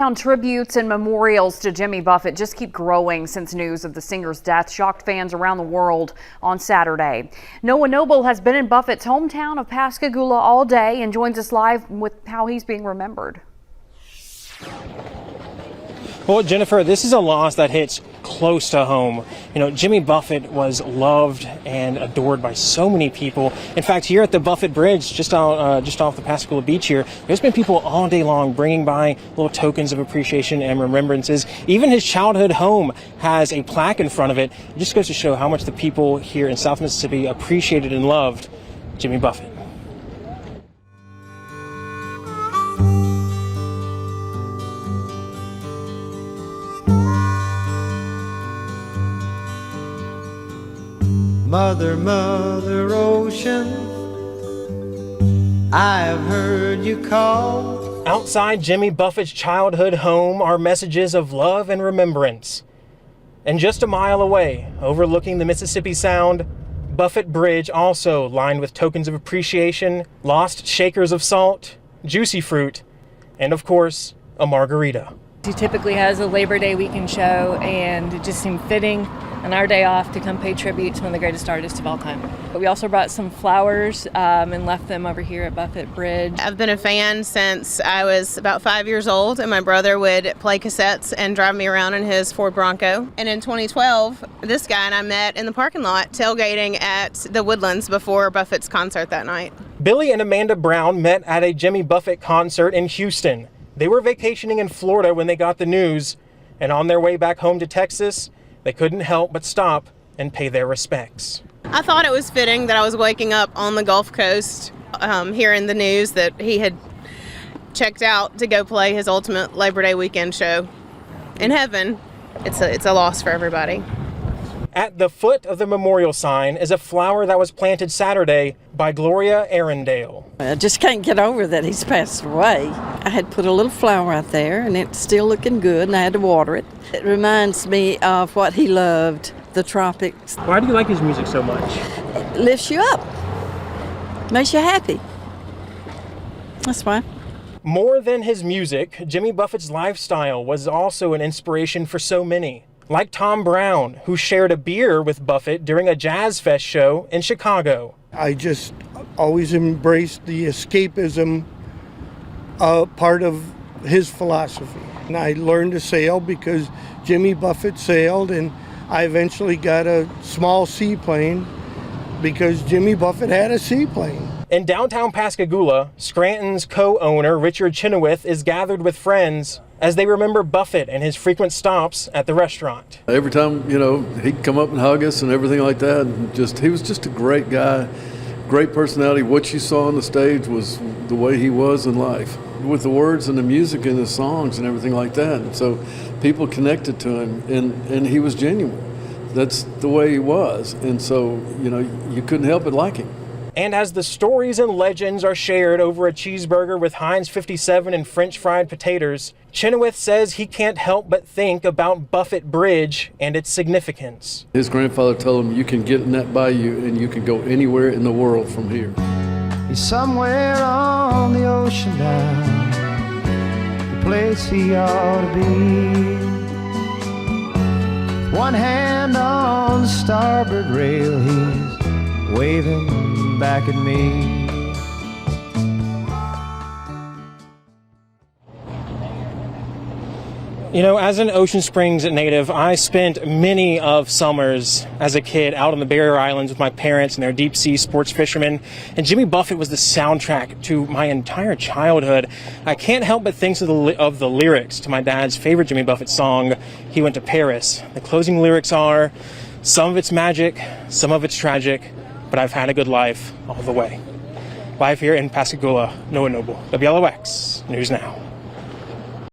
Tributes and memorials to Jimmy Buffett just keep growing since news of the singer's death shocked fans around the world on Saturday. Noah Noble has been in Buffett's hometown of Pascagoula all day and joins us live with how he's being remembered. Well, Jennifer, this is a loss that hits close to home. You know, Jimmy Buffett was loved and adored by so many people. In fact, here at the Buffett Bridge, just off the Pascagoula beach here, there's been people all day long bringing by little tokens of appreciation and remembrances. Even his childhood home has a plaque in front of it. It just goes to show how much the people here in South Mississippi appreciated and loved Jimmy Buffett. Mother, Mother Ocean, I have heard you call. Outside Jimmy Buffett's childhood home are messages of love and remembrance. And just a mile away, overlooking the Mississippi Sound, Buffett Bridge also lined with tokens of appreciation, lost shakers of salt, juicy fruit, and of course, a margarita. He typically has a Labor Day weekend show, and it just seemed fitting on our day off to come pay tribute to one of the greatest artists of all time. But we also brought some flowers and left them over here at Buffett Bridge. I've been a fan since I was about 5 years old, and my brother would play cassettes and drive me around in his Ford Bronco. And in 2012, this guy and I met in the parking lot tailgating at the Woodlands before Buffett's concert that night. Billy and Amanda Brown met at a Jimmy Buffett concert in Houston. They were vacationing in Florida when they got the news, and on their way back home to Texas, they couldn't help but stop and pay their respects. I thought it was fitting that I was waking up on the Gulf Coast hearing the news that he had checked out to go play his ultimate Labor Day weekend show in heaven. It's a loss for everybody. At the foot of the memorial sign is a flower that was planted Saturday by Gloria Arundale. I just can't get over that he's passed away. I had put a little flower out there and it's still looking good and I had to water it. It reminds me of what he loved, the tropics. Why do you like his music so much? It lifts you up, makes you happy. That's why. More than his music, Jimmy Buffett's lifestyle was also an inspiration for so many. Like Tom Brown, who shared a beer with Buffett during a Jazz Fest show in Chicago. I just always embraced the escapism part of his philosophy. And I learned to sail because Jimmy Buffett sailed, and I eventually got a small seaplane because Jimmy Buffett had a seaplane. In downtown Pascagoula, Scranton's co-owner Richard Chenoweth is gathered with friends as they remember Buffett and his frequent stops at the restaurant. Every time, he'd come up and hug us and everything like that. And he was just a great guy, great personality. What you saw on the stage was the way he was in life, with the words and the music and the songs and everything like that. And so people connected to him, and he was genuine. That's the way he was. And so, you couldn't help but like him. And as the stories and legends are shared over a cheeseburger with Heinz 57 and French fried potatoes, Chenoweth says he can't help but think about Buffett Bridge and its significance. His grandfather told him, you can get in that bayou and you can go anywhere in the world from here. He's somewhere on the ocean now, the place he ought to be. One hand on the starboard rail, he's waving back at me. As an Ocean Springs native, I spent many of summers as a kid out on the barrier islands with my parents and their deep sea sports fishermen, and Jimmy Buffett was the soundtrack to my entire childhood. I can't help but think of the lyrics to my dad's favorite Jimmy Buffett song, He Went to Paris. The closing lyrics are, some of it's magic, some of it's tragic, but I've had a good life all the way. Live here in Pascagoula, Noah Noble, WLOX News Now.